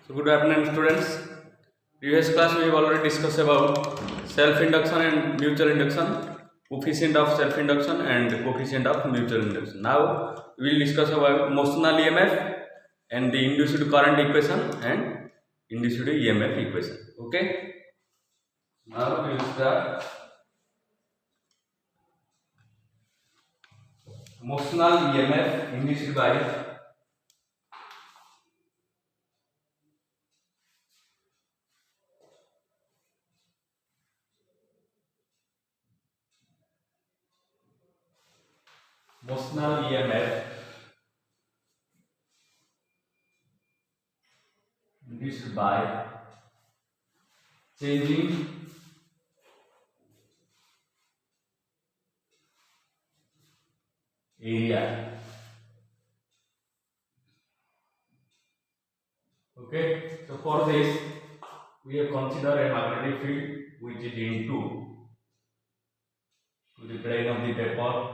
So good afternoon, students. Previous class we have already discussed about self-induction and mutual induction, coefficient of self-induction and coefficient of mutual induction. Now we will discuss about motional EMF and the induced current equation and induced EMF equation. Okay. Now we will start. Motional EMF induced by motional EMF induced by changing area. Okay, so for this we have considered a magnetic field which is into to the plane of the paper,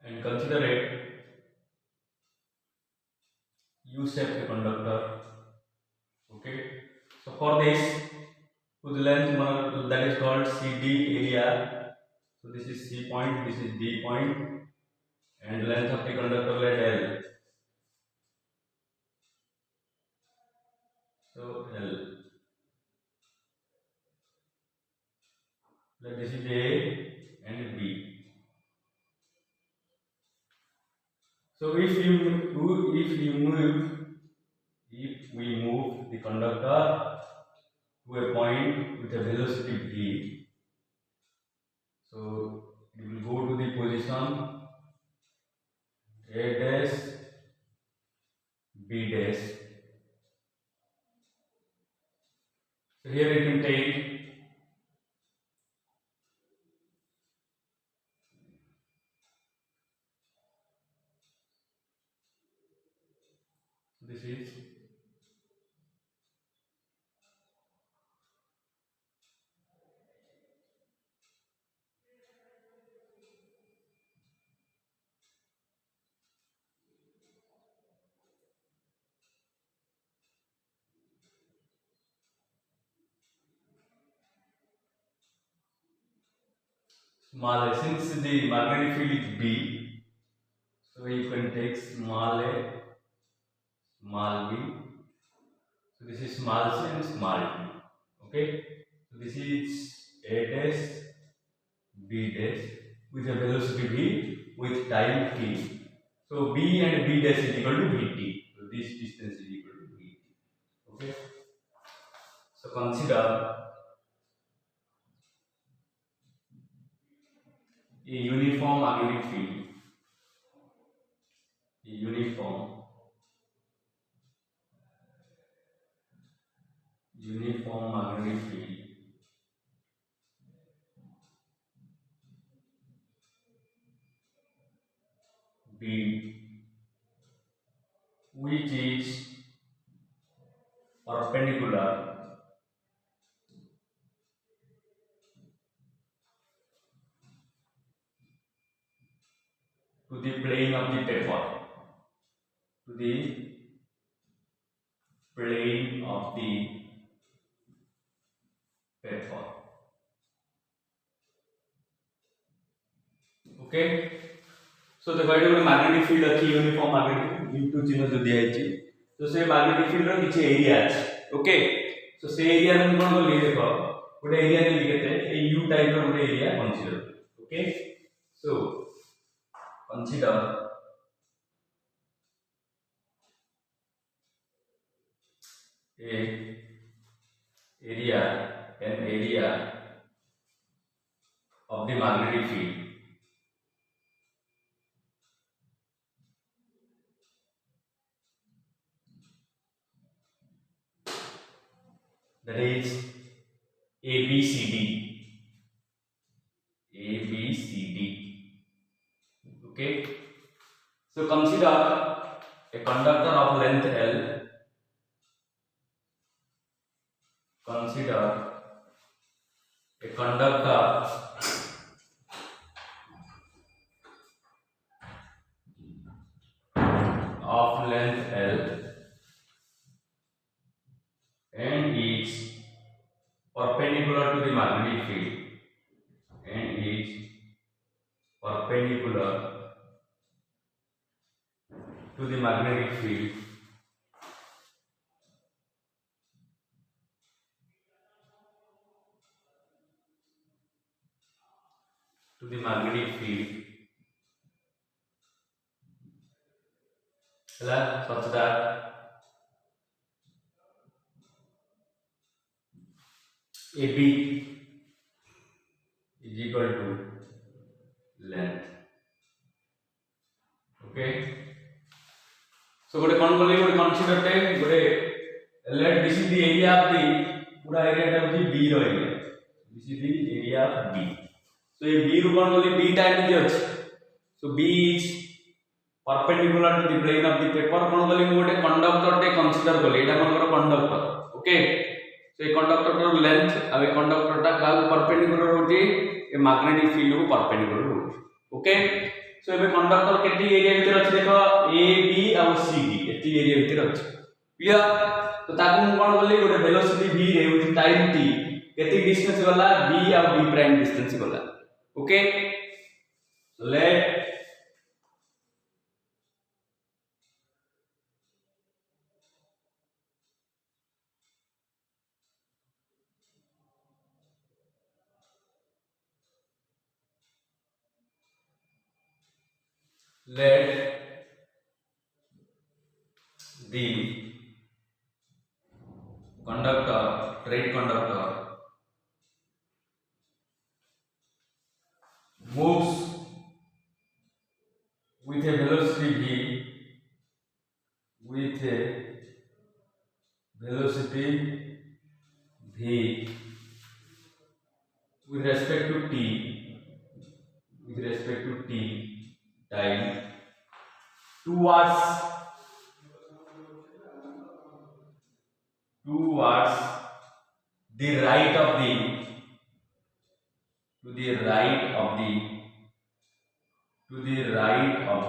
and consider a U-shaped conductor. Okay, so for this whose length that is called CD area. So this is C point, this is D point, and length of the conductor let L. So L. Let this is A and B. So if we move the conductor to a point with a velocity v, so it will go to the position a dash b dash. So here you can take this is small a. Since the magnetic field is b, so you can take small a, small b. So this is small c and small d. Okay, so this is a dash b dash with a velocity v with time t. So b and b dash is equal to vt. So this distance is equal to vt. Okay, so consider a uniform magnetic field. A uniform magnetic field B, which is perpendicular to the plane of the paper, to the plane of the paper. Okay, so the particular magnetic field अच्छी uniform magnetic into चिन्ह जो दिया है तो से magnetic field रो किसी area है. Okay, so से area में कौन को ले देखो उड़े area ने लिखे थे ये U type रो उड़े area consider. Okay, so consider a an area of the magnetic field that is ABCD. Okay, So consider a conductor of length L. Consider a conductor of length L and is perpendicular to the magnetic field and is perpendicular to the magnetic field such that AB is equal to length. Okay. So गोटे कौन बोले गोटे consider टे गोटे let this is the area of the पूरा area टा होची B रो area. This is the area of B. So ये B रो कौन बोले B टाइम जे अछि. So B is perpendicular to the plane of the paper. कौन बोले गोटे कंडक्टर टे कंसीडर करले एटा मनकर कंडक्टर. ओके. So ये कंडक्टर रो लेंथ अब ये कंडक्टर टा का परपेंडिकुलर होची ए मैग्नेटिक फील्ड को परपेंडिकुलर होची. ओके. सो एबे कंडक्टर केटी एरिया भीतर अछि देखो ए बी और सी डी एटी एरिया भीतर अछि. क्लियर. तो ताकू कोन बोली गोटे वेलोसिटी v रे विथ टाइम t केती डिस्टेंस गला b और b प्राइम डिस्टेंस गला. Okay. So let the conductor, straight conductor, moves with a velocity v, with a velocity v with respect to t, time towards the right of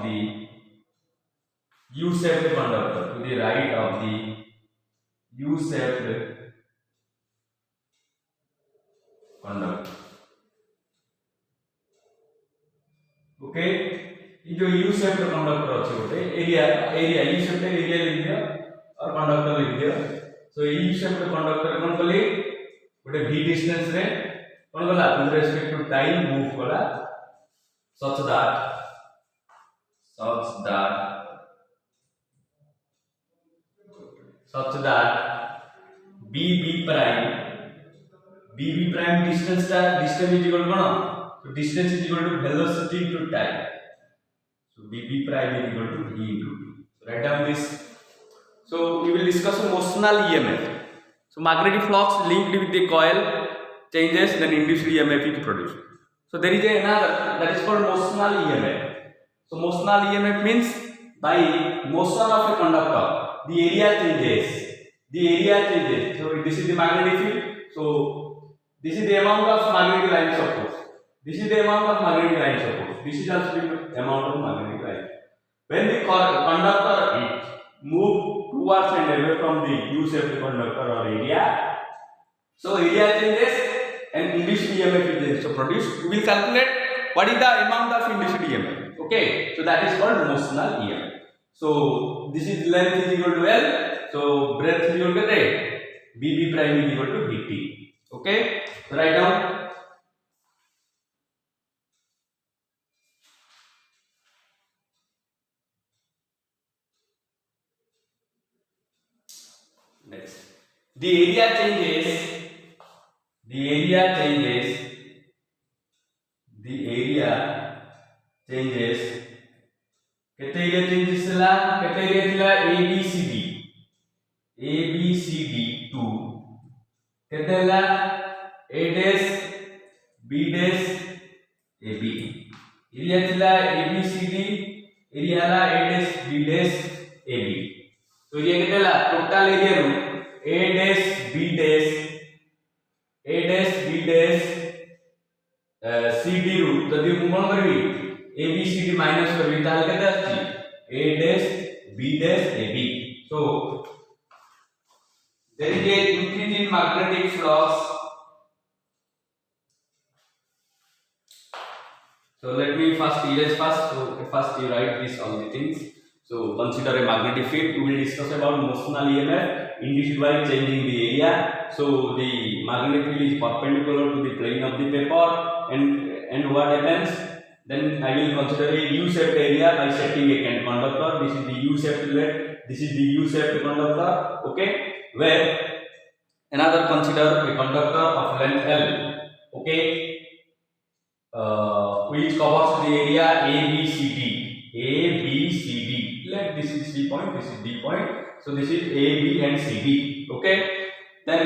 the U-shaped conductor, to the right of the U-shaped conductor. Okay. ये जो U shape का conductor अछि गोटे area U shape का area लिख दियो और conductor लिख दियो. सो यू शेप का कंडक्टर कोन कली गोटे v डिस्टेंस रे कोन गला with respect to time move गला such that bb prime distance is equal to कोन. So distance is equal to velocity to time. So bb prime is equal to v into t. So write down this. So we will discuss motional EMF. So magnetic flux linked with the coil changes, then induced EMF is produced. So there is another that is called motional EMF. So motional EMF means by motion of a conductor, the area changes. So this is the magnetic field. So this is the amount of magnetic lines of force. This is the amount of magnetic lines of force. This is also the amount of magnetic lines. When the conductor is moved towards and away from the U-shaped conductor or area, so area changes and induced EMF is so produced. We will calculate what is the amount of induced EMF. Okay, so that is called motional EMF. So this is length is equal to L. So breadth is equal to BB prime is equal to BT. Okay, so write down. Next, the area changes. केते area changes ला केते area थिला ABCD 2 केते ला A dash B dash AB area थिला ABCD area हला a dash b dash ab तो ये केते हला टोटल एरिया रू a dash b dash cd रू जदि मु कोन करबी a b c d minus करबी ताले केते आछि a dash b dash ab so there is a increase in magnetic flux. So let me first erase first. So first you write this all the things. So consider a magnetic field. We will discuss about motional EMF induced by changing the area. So the magnetic field is perpendicular to the plane of the paper, and what happens? Then I will consider a U-shaped area by setting a conductor. This is the U-shaped lead. This is the U-shaped conductor. Okay, where another consider a conductor of length L. Okay. Which covers the area ABCD. ABCD. Let this is C point, this is D point. So this is A, B, and C, D. Okay. Then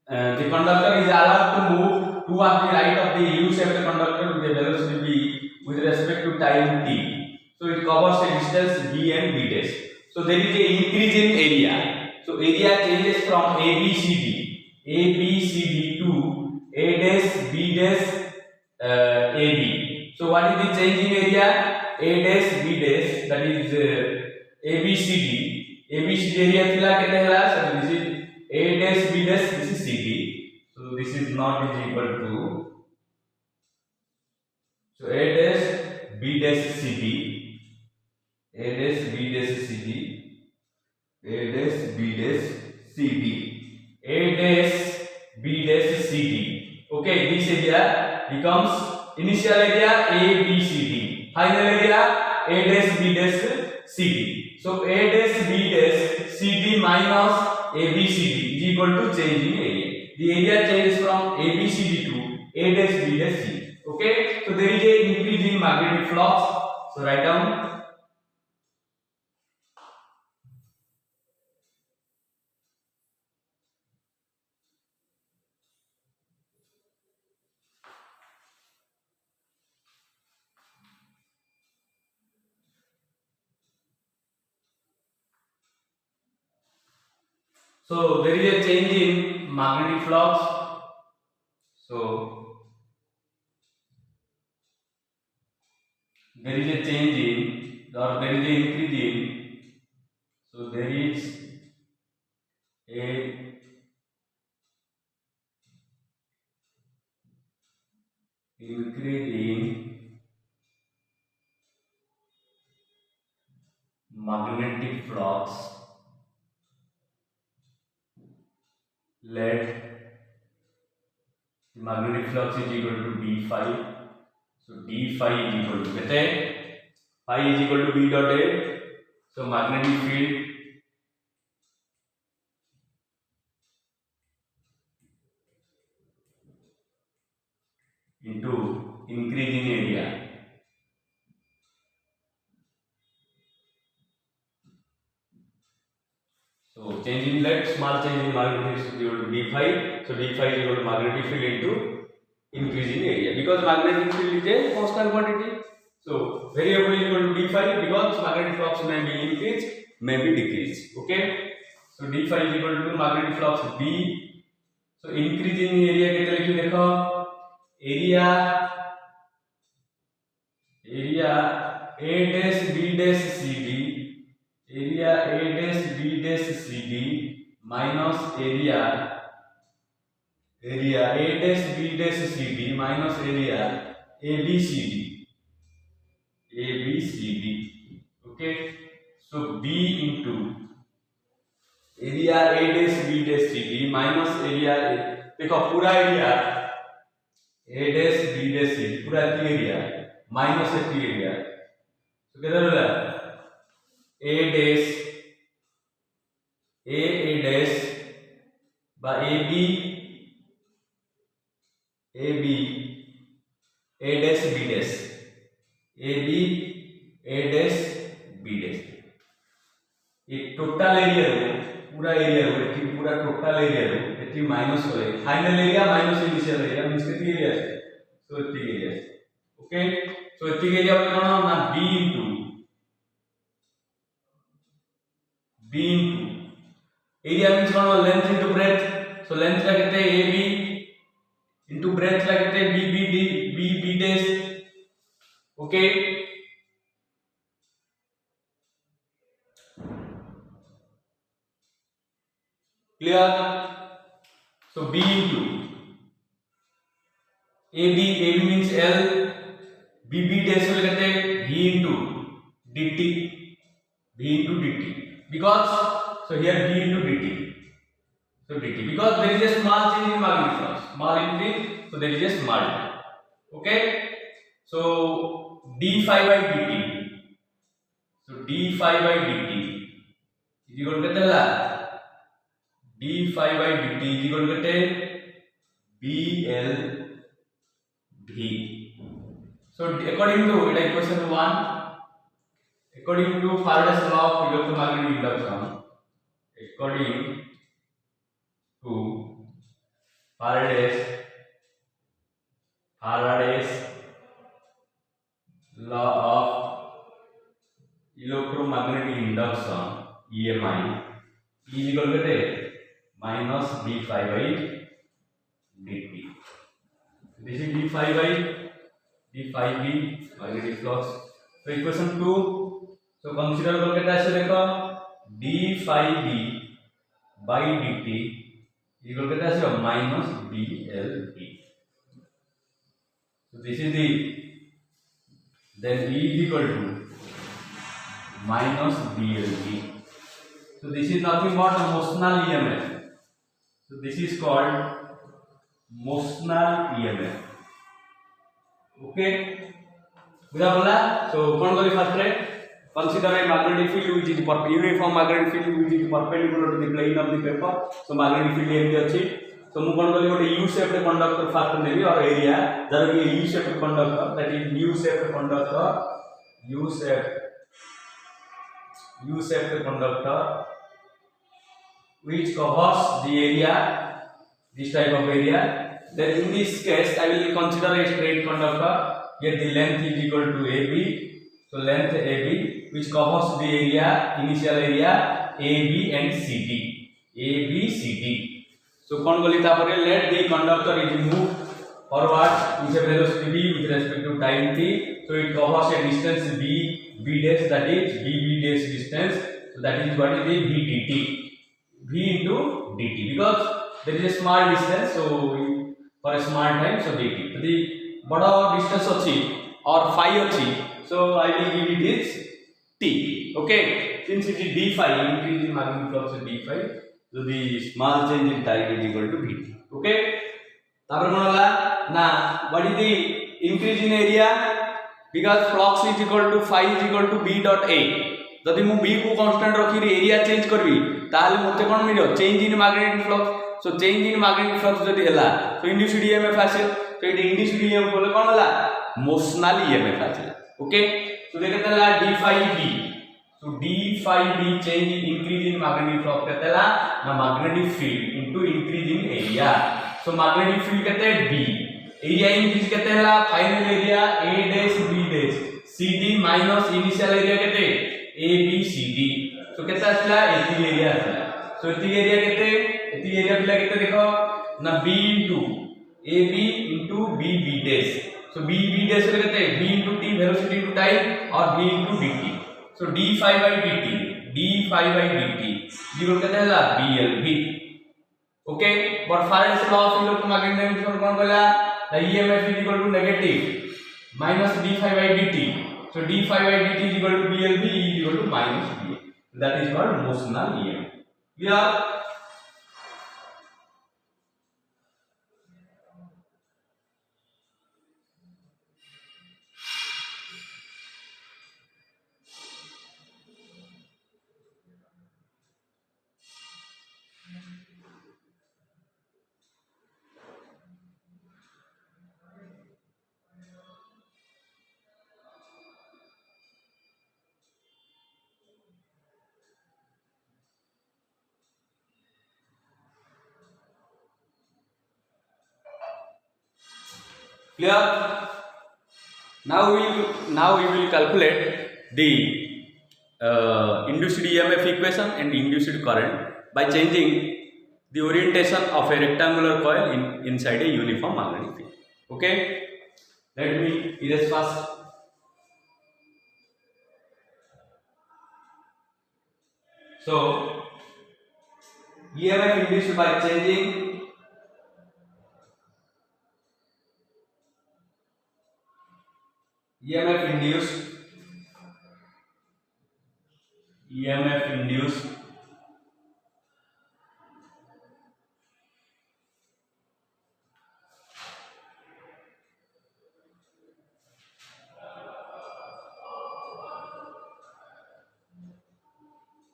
the conductor is allowed to move towards the right of the U-shaped conductor with a velocity v with respect to time t. So it covers a distance b and b dash. So there is a increase in area. So area changes from ABCD to A dash, B dash. AB. So what is the change in area? A dash B dash, that is ABCD. ABCD area thila kete hela? So this is A dash B dash, this is CD. So this is not is equal to, so A dash B dash CD, A dash B dash CD, A dash B dash CD, A dash B dash CD. Okay, this area becomes initial area A, B, C, D. Final area A dash B dash C, D. So A dash B dash C, D minus A, B, C, D is equal to change in area. The area changes from A, B, C, D to A dash B dash C. Okay. So there is a increase in magnetic flux. So write down. So there is a change in magnetic flux. So there is a change in, or there is a increase in. So there is a increase in magnetic flux. Let the magnetic flux is equal to d phi. So d phi is equal to phi is equal to b dot a. So magnetic field into increase in area. So change in let small change in magnetic field is equal to d phi. So d phi is equal to magnetic field into increase in area, because magnetic field is a constant quantity. So variable is equal to d phi, because magnetic flux may be increased, may be decreased. Okay. So d phi is equal to magnetic flux b. So increase in area केते लिखि देखो, area A dash B dash CD, area A dash B dash CD minus area A dash B dash CD minus area ABCD. Okay. So B into area A dash B dash CD minus area देखो पूरा area A dash B dash CD पूरा area minus area. तो कितना होगा A dash A dash by AB A dash B dash AB A dash B dash. ये total area रो पूरा area रो एठी पूरा टोटल एरिया रो एठी माइनस करे final area minus initial area means केती एरिया है. सो एठी एरिया. ओके. सो एठी एरिया कोन ना B into B into area means कौन length into breadth, so length ला कहते हैं AB into breadth ला कहते हैं B dash, okay. Clear? So B into AB means L, B dash will कहते हैं V into dt, because so here V into dt, so dt because there is a small change in magnetic flux, small increase, so there is a small change, okay. So d phi by dt, so d phi by dt is equal to कितना d phi by dt is equal to कितने BL V. So according to it equation 1, according to Faraday's law of electromagnetic induction, according to Faraday's law of electromagnetic induction, EMI is equal to minus d phi by dt. This is d phi by b magnetic flux. So equation 2, so consider करके कैसे देखो d phi b by dt equal to कैसे minus BLV. So this is the, then E is equal to minus BLV. So this is nothing but a motional EMF. So this is called motional EMF. Okay. बुझा बोला. So कौन करी first रे consider a magnetic field which is uniform magnetic field which is perpendicular to the plane of the paper. So magnetic field एमती अच्छी. So मु कौन करी गोटे U shaped conductor first नेबी और area जब कि U shaped conductor, that is U shaped conductor, U shaped conductor which covers the area, this type of area. Then in this case I will consider a straight conductor. Here the length is equal to AB, so length AB which covers the area, initial area AB and CD, so कौन बोली था पर let the conductor is move forward with a velocity v with respect to time t, so it covers a distance b dash, that is b dash distance, so that is what is the v dt, v into dt, because there is a small distance, so for a small time, so dt. So the बड़ा distance अच्छी और phi अच्छी, so I will give it is t. Okay, since it is d phi, increase in magnetic flux is d phi, so the small change in time is equal to dt. Okay, तापर कौन होला ना what is the increase in area, because flux is equal to phi is equal to b dot a. जदि मु b को constant रखी area change करबी ताले मते कोन मिलियो change in magnetic flux. So change in magnetic flux जदि हला तो इंड्यूस्ड ईएमएफ आसे, तो ये इंड्यूस्ड ईएमएफ बोले कोन हला मोशनल ईएमएफ आसे. ओके, तो देखते हला d phi b, so d phi b change in increase in magnetic flux कहते हला ना magnetic field into increase in area. So magnetic field कहते हैं b, एरिया इंक्रीज कहते हला final area a dash b dash cd minus initial area कहते a b c d. सो केता आसला एती एरिया आसला. सो एती एरिया केते, एती एरिया पिला केते देखो ना b into ab into b dash. सो b dash रे केते v into t velocity into time और v into dt. So d phi by dt zero केते हला blv. Okay, but Faraday's law of electromagnetic induction कोन कहला the emf is equal to negative minus d phi by dt. So d phi by dt is equal to blv is equal to minus b. That is called motional EMF. Clear? Clear? Now we will calculate the induced EMF equation and induced current by changing the orientation of a rectangular coil inside a uniform magnetic field. Okay, let me erase first. So, EMF induced by changing EMF induced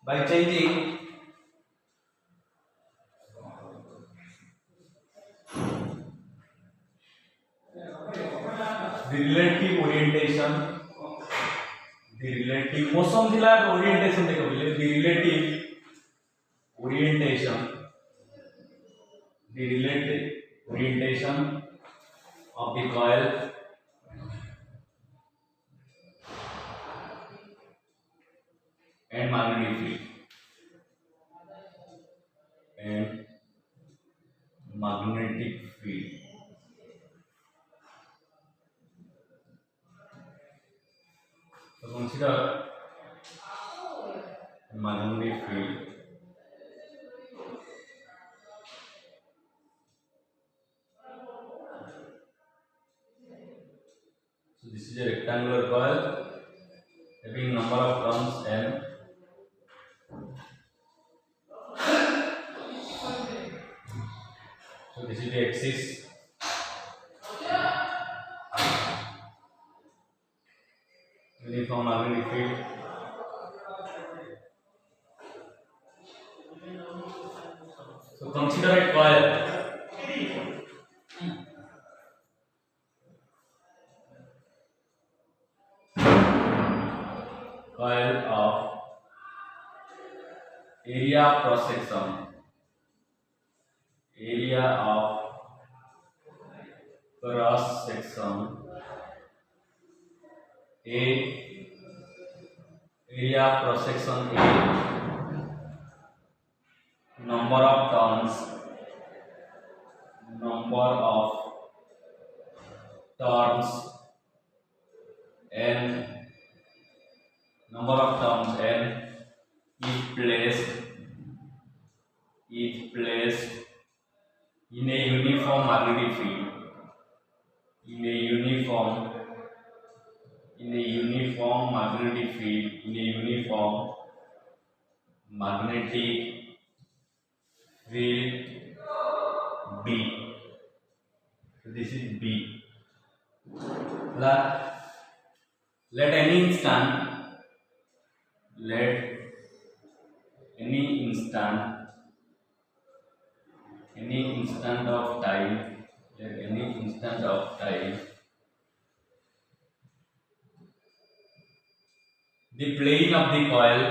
by changing the relative orientation, the relative motion दिला है orientation देखो पहले the relative orientation, the relative orientation of the coil and magnetic field and magnetic field. So consider magnetic field. So this is a rectangular coil having number of turns n. So this is the axis. Uniform magnetic field. So consider a coil. Coil of area cross section. Area of cross section A. Area of cross section A. Number of turns. Number of turns n. Number of turns n is placed in a uniform magnetic field. In a uniform magnetic field. In a uniform magnetic field B. So this is B. Let any instant of time, the plane of the coil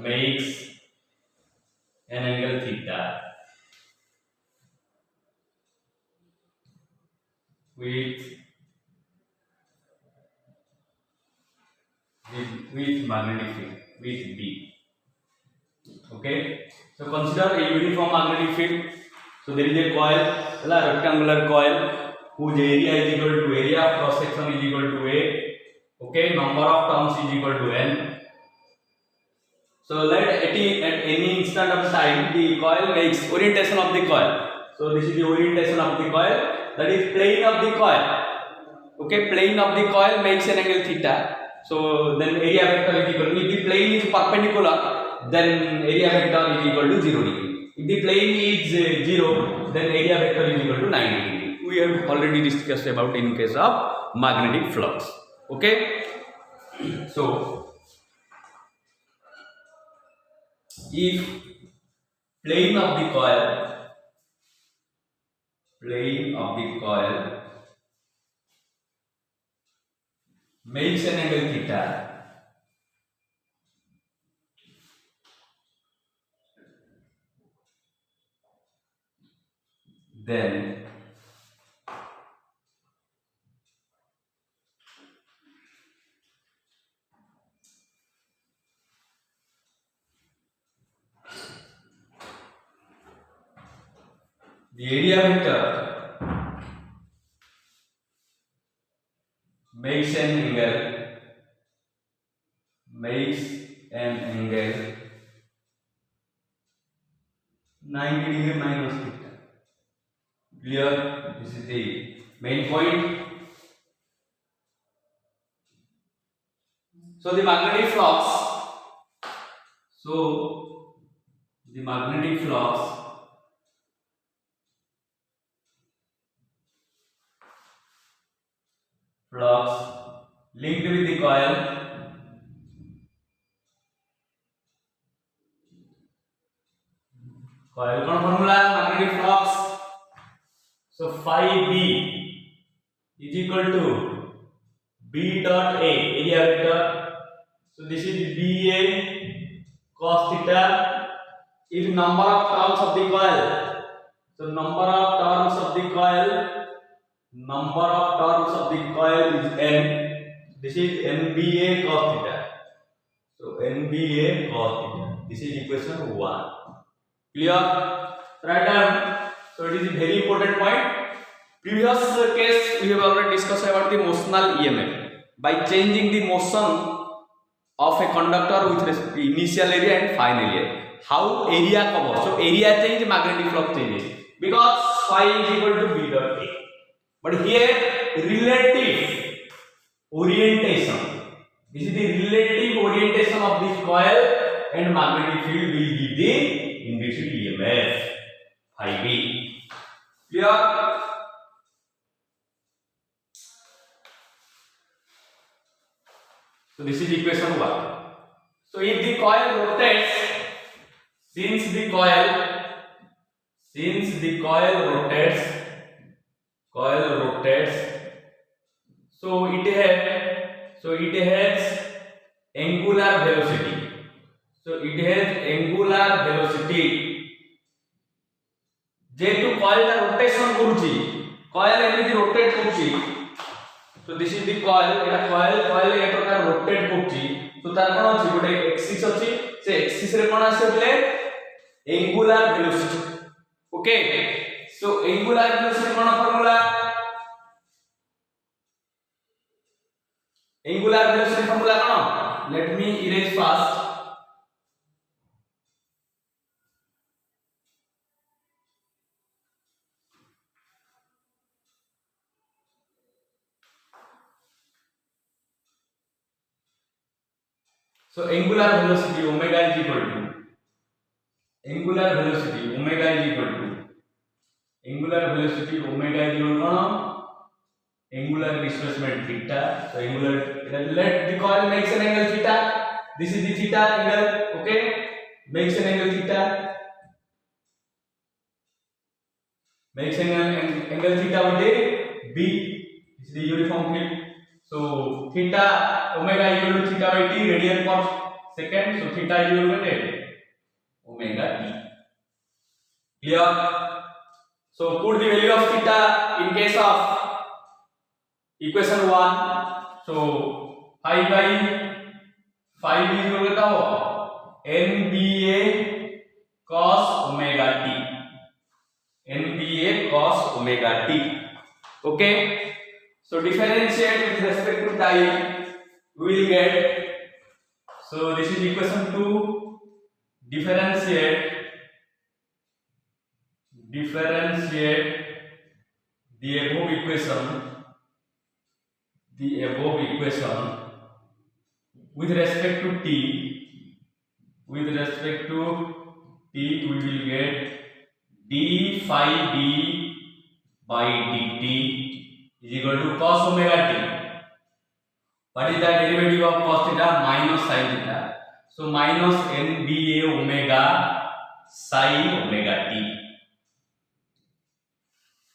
makes an angle theta with magnetic field with B. Okay, so consider a uniform magnetic field. So there is a coil, a rectangular coil whose area is equal to area of cross section is equal to A. Okay, number of turns is equal to n. So let at any instant of time the coil makes orientation of the coil. So this is the orientation of the coil, that is plane of the coil. Okay, plane of the coil makes an angle theta. So then area vector is equal to, if the plane is perpendicular, then area vector is equal to 0 degree. If the plane is 0, then area vector is equal to 90 degree. We have already discussed about in case of magnetic flux. Okay, so if plane of the coil makes an angle theta, then the area vector makes an angle 90 degree minus theta. Clear? This is the main point. So the magnetic flux. So the magnetic flux linked with the coil कौन formula magnetic flux. So phi b is equal to b dot a, area vector. So this is ba cos theta. If number of turns of the coil, so number of turns of the coil is n. This is nba cos theta. So nba cos theta. This is equation 1. Clear? Write down. So it is a very important point. Previous case we have already discussed about the motional EMF. By changing the motion of a conductor with initial area and final area, how area covers. So area change, magnetic flux changes because phi is equal to b dot a. But here relative orientation. This is the relative orientation of this coil and magnetic field will give the induced EMF phi b. Clear? So this is equation 1. So if the coil rotates, since the coil rotates, so it has angular velocity. So it has angular velocity. जेतु coil ता rotation करूची, coil एमिति rotate करूची. So this is the coil. Etah coil ए प्रकार rotate करूची. So तार कोन अछि गोटे axis अछि. से axis रे कोन आसे बोले angular velocity. Okay. So angular velocity cone formula? Angular velocity formula cone? Let me erase first. So angular velocity omega is equal to angular displacement theta. So let the coil makes an angle theta. This is the theta angle. Okay, makes an angle theta. Makes an angle theta with a b. This is the uniform field. So theta omega equal to theta by t radian per second. So theta is equal to omega t. Clear? So put the value of theta in case of equation 1. So phi is equal to nba cos omega t. nba cos omega t. Okay. So differentiate with respect to time, we will get. So this is equation 2. Differentiate the above equation with respect to t. We will get d phi b by dt is equal to cos omega t. What is the derivative of cos theta? Minus sin theta. So minus nba omega sin omega t.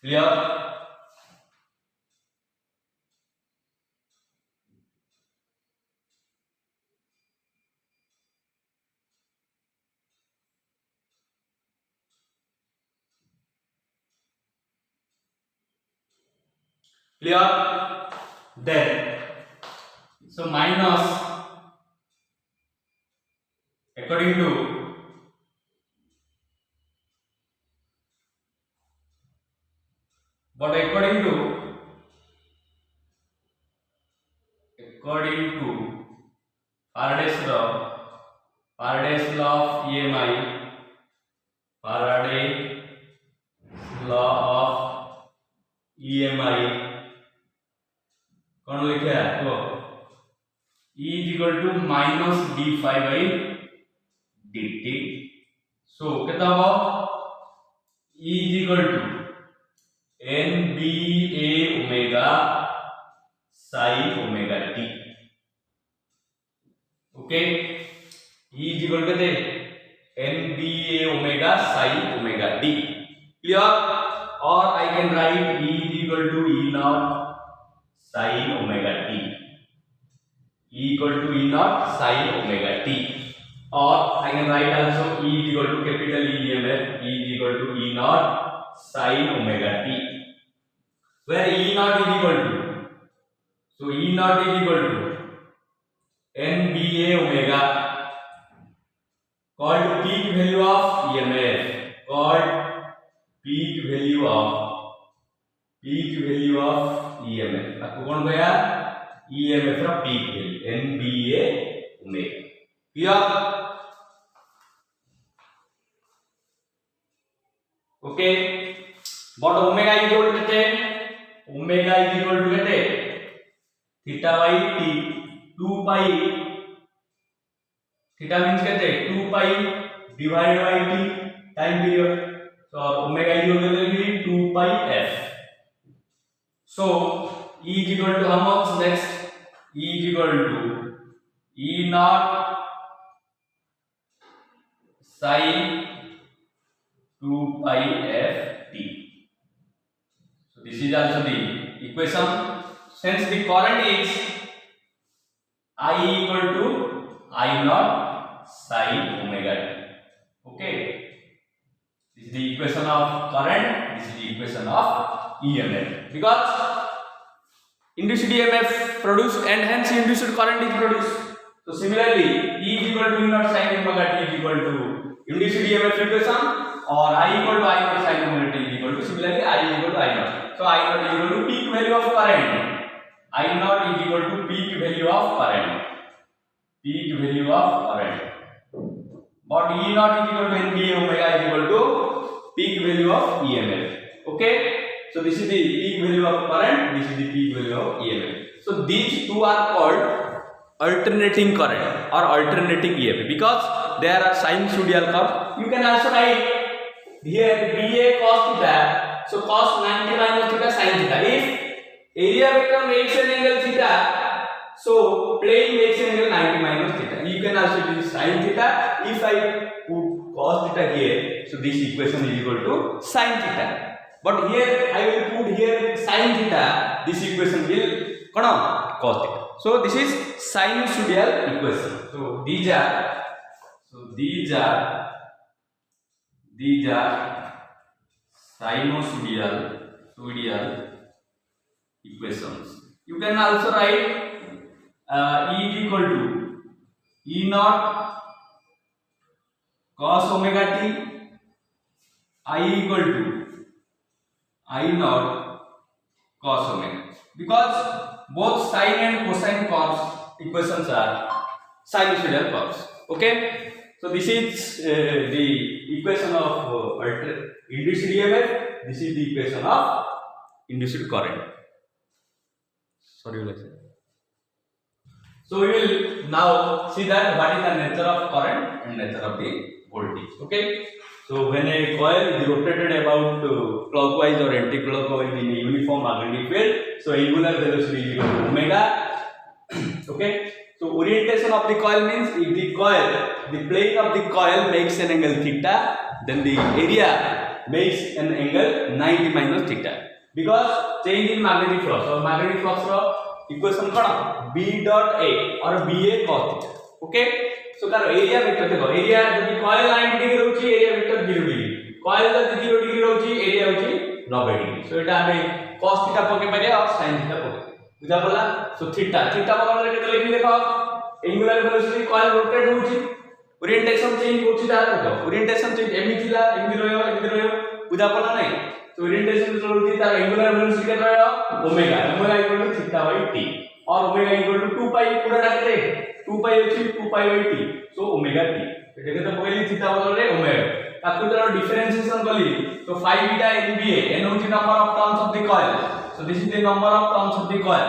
Clear? Clear? Then so minus according to but according to Faraday's law of EMI, Faraday's law of EMI कौन लिखे है तो E is equal to minus d phi by dt. So कितना होगा E is equal to NBA omega psi omega t. Okay, E is equal to NBA omega psi omega t. Clear? Or I can write E is equal to E naught sin omega t. E equal to E naught sin omega t. Or I can write also E is equal to capital EMF. E is equal to E naught sin omega t. Where E naught is equal to, so E naught is equal to NBA omega, called peak value of EMF, called peak value of EMF. आपको कौन गया EMF का peak value NBA omega. Clear? Okay. But omega is equal to कितने? Omega is equal to कितने? Theta by t 2 pi. Theta means कितने? 2 pi divided by t time period. So omega is equal to 2 pi f. So E is equal to how much next? E is equal to E naught sin 2 pi f t. So this is also the equation. Since the current is I equal to I naught sin omega t. Okay. This is the equation of current. This is the equation of EMF. Because induced EMF produced and hence induced current is produced. So similarly, E is equal to E naught sin omega t is equal to induced EMF equation, or I equal to I naught sin omega t is equal to similarly I is equal to I naught. So I naught is equal to peak value of current. I naught is equal to peak value of current. Peak value of current. But E naught is equal to NBA omega is equal to peak value of EMF. Okay. So this is the peak value of current, this is the peak value of EMF. So these two are called alternating current or alternating EMF because there are sinusoidal curve. You can also write here BA cos theta. So cos 90 minus theta sin theta. If area vector makes an angle theta, so plane makes an angle 90 minus theta. You can also do sin theta. If I put cos theta here, so this equation is equal to sin theta. But here I will put here sin theta. This equation will cos theta. So this is sinusoidal equation. So these are sinusoidal equations. You can also write E is equal to E naught cos omega t, I equal to I naught cos omega, because both sine and cosine curves equations are sinusoidal curves. Okay, so this is the equation of induced EMF. This is the equation of induced current. Sorry, so we will now see that what is the nature of current and nature of the voltage. Okay. So when a coil is rotated about clockwise or anti-clockwise in a uniform magnetic field, so angular velocity is equal to omega. Okay. So orientation of the coil means if the plane of the coil makes an angle theta, then the area makes an angle 90 minus theta. Because change in magnetic flux, or magnetic flux equation B dot A or BA cos theta. Okay. So कार area vector देखो area जब coil 90 degree रहउची area vector 0 degree coil जब 0 degree रहउची area होची 90 degree so एटा हमें cos theta पके पारे और sin थीटा पके बुझा पड़ला। सो थीटा थीटा बदल रे केते लिखि देखो एंगुलर वेलोसिटी कॉइल रोटेट होउची ओरिएंटेशन चेंज होउची तार देखो ओरिएंटेशन चेंज एमिथिला एमि रहियो बुझा पड़ला नै। तो ओरिएंटेशन जो होउची तार एंगुलर वेलोसिटी केते रहियो omega omega equal to theta by t और ओमेगा इक्वल टू 2 पाई पूराटा केते 2 पाई होची 2 pi by t so omega t एटा केते पहली थीटा बदल रे ओमेगा ताकू जरा डिफरेंशिएशन कली तो 5 बीटा nba n होची number of turns of the coil so this is the number of turns of the coil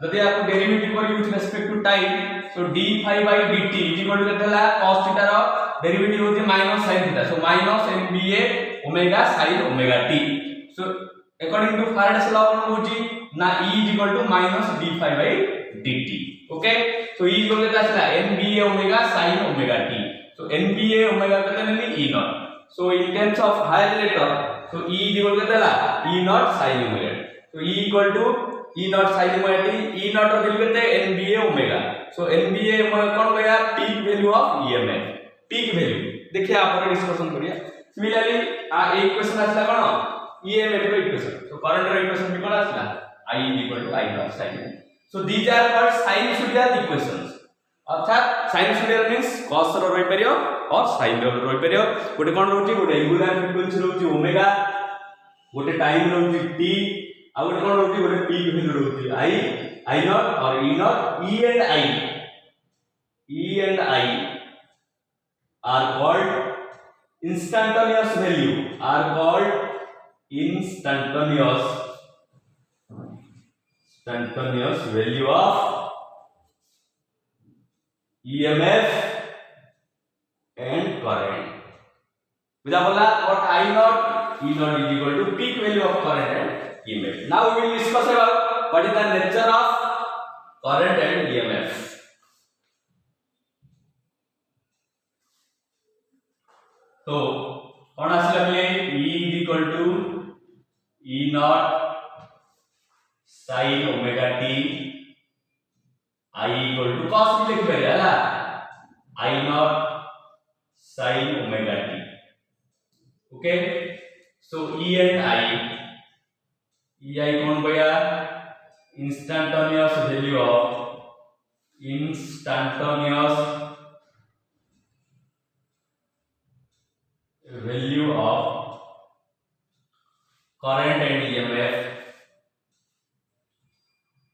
जदि आपको डेरिवेटिव कर with respect to time so d5 by dt equal to केतला cos theta रो derivative होची minus sin theta so minus nba omega sin omega t so according to Faraday's law कोन होची ना e equal to minus d5 by dt okay so e equal केता आसला nba omega sin omega t so nba omega केता नेली e naught so in terms of higher letter so e equal to केतला e naught sin omega so e equal to e naught sin omega t e naught row value केते nba omega so nba कोन गया peak value of emf peak value देखिए आप discussion करिया similarly आ एक question आसला कोन emf रो equation so current रो equation भी कोन आसला I equal to I naught sin so these are called sinusoidal equations अर्थात साइनसोइडल मींस cos रो रही परियो और sin रो रही परियो गोटे कोन रहउची गोटे एंगुलर फ्रीक्वेंसी रहउची ओमेगा गोटे टाइम रहउची t आ गोटे कोन रहउची गोटे पीक वैल्यू रहउची I नॉट और e not e and I are called instantaneous value of EMF and current. बुझा बोला what I naught E naught is equal to peak value of current and EMF. Now we will discuss about what is the nature of current and EMF. तो कौन आसला बोले E is equal to E naught sin omega t I equal to cos भी लिख पारे हला I naught sin omega t okay so E and I कौन गया instantaneous value of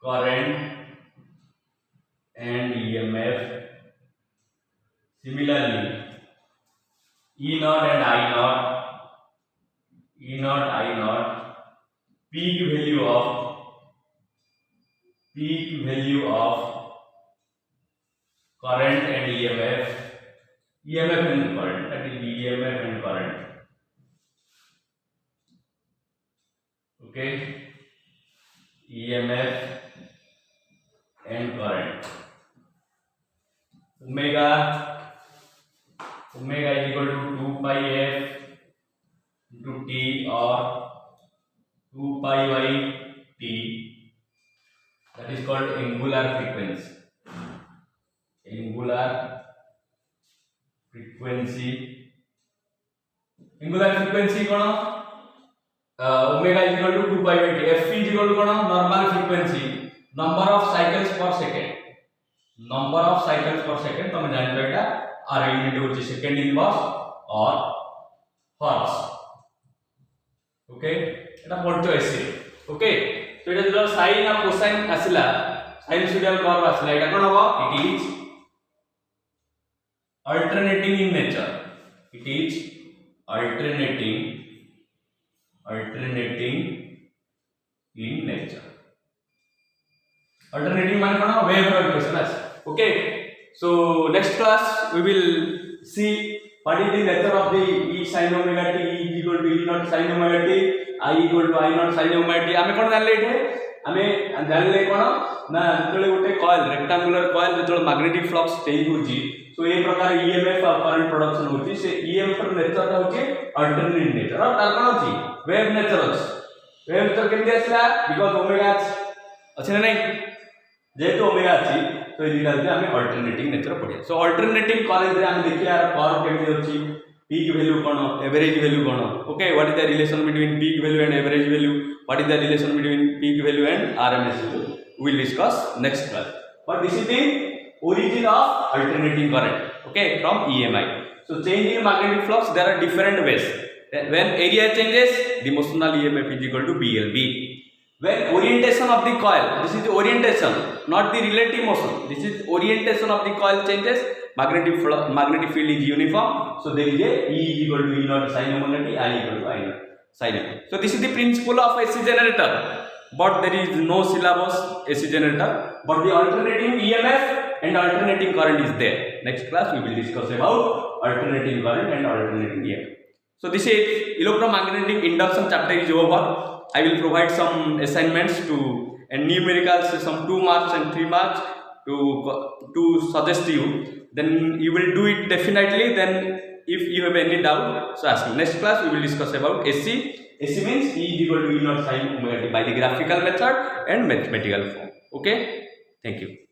current and EMF similarly E naught and I naught peak value of current and EMF and current that is EMF and current okay EMF and current omega is equal to 2 pi f into t or 2 pi by t that is called angular frequency cone omega is equal to 2 pi by t f is equal to cone normal frequency number of cycles पर second तुम जान एटा are unit होची second inverse और hertz okay एटा पढ़तो एसे okay तो एटा जो sign और cosine आसिला sinusoidal curve आसिला एटा कोन होबो it is alternating in nature alternating माने कोन wave row equation us okay so next class we will see what is the nature of the E sin omega t E equal to E naught sin omega t I equal to I naught sin omega t हमें कोन जानले एठे हमें जानले कोन ना जतले गोटे coil rectangular coil जतले magnetic flux change होची so ए प्रकार EMF और करंट प्रोडक्शन होची से EMF रो नेचर होची अल्टरनेटिंग नेचर और तार कोन होची वेव नेचर होची वेव नेचर केमि आसला बिकॉज़ ओमेगा अछि ना नहीं जेतु ओमेगा अछि तो ये दिला हमें अल्टरनेटिंग नेचर पढ़िया सो अल्टरनेटिंग कॉलेज रे हम देखिया कर्व केमि होची peak value कौन average value कौन okay what is the relation between peak value and average value what is the relation between peak value and RMS value we will discuss next class but this is the origin of alternating current okay from EMI so change in magnetic flux there are different ways when area changes the motional EMF is equal to BLV when orientation of the coil this is the orientation not the relative motion this is orientation of the coil changes magnetic field is uniform so there is a E is equal to E naught sin omega t I equal to I naught sin omega so this is the principle of AC generator but there is no syllabus AC generator but the alternating EMF and alternating current is there next class we will discuss about alternating current and alternating EMF so this is electromagnetic induction chapter is over I will provide some assignments to and numericals some 2 marks and 3 marks to suggest you then you will do it definitely then if you have any doubt so ask me next class we will discuss about AC means E is equal to E naught sin omega t by the graphical method and mathematical form okay thank you